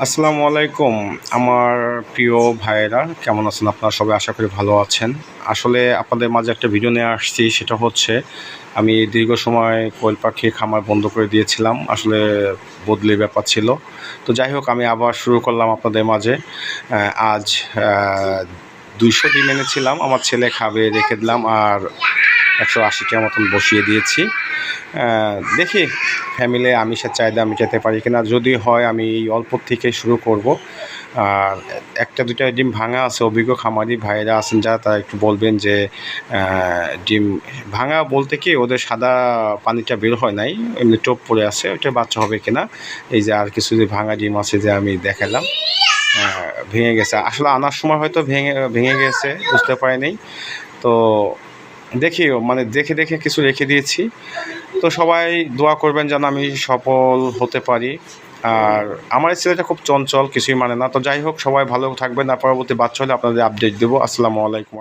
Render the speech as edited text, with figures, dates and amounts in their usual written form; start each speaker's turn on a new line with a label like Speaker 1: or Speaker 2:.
Speaker 1: আসসালামু আলাইকুম আমার প্রিয় ভাইয়েরা, কেমন আছেন আপনারা? সবাই আশা করি ভালো আছেন। আসলে আপনাদের মাঝে একটা ভিডিও নিয়ে আসছি, সেটা হচ্ছে আমি দীর্ঘ সময় কোয়েল পাখির খামার বন্ধ করে দিয়েছিলাম। আসলে বদলির ব্যাপার ছিল। তো যাই হোক, আমি আবার শুরু করলাম আপনাদের মাঝে। আজ 200 ডিম এনেছিলাম, আমার ছেলে খাবে রেখে দিলাম, আর 180টার মতন বসিয়ে দিয়েছি। দেখি ফ্যামিলি আমিষের চাহিদা মেটাতে পারি কিনা। যদি হয় আমি এই অল্প থেকে শুরু করব। আর একটা দুইটা ডিম ভাঙা আছে, অভিজ্ঞ খামারি ভাইয়েরা আছেন যারা, তারা একটু বলবেন যে ডিম ভাঙা বলতে কি, ওদের সাদা পানিটা বের হয় নাই, এমনি টোপ পড়ে আছে, ওইটা বাচ্চা হবে কিনা। এই যে আর কিছু যে ভাঙা ডিম আছে যে আমি দেখালাম, ভেঙে গেছে। আসলে আনার সময় হয়তো ভেঙে গেছে, বুঝতে পারিনি। তো দেখি, মানে দেখে দেখে কিছু রেখে দিয়েছি। তো সবাই দোয়া করবেন যেন আমি সফল হতে পারি। আর আমার এই ছেলেটা খুব চঞ্চল, কিছুই মানে না। তো যাই হোক, সবাই ভালো থাকবেন। আর পরবর্তী বাচ্চা হলে আপনাদের আপডেট দেবো। আসসালামু আলাইকুম।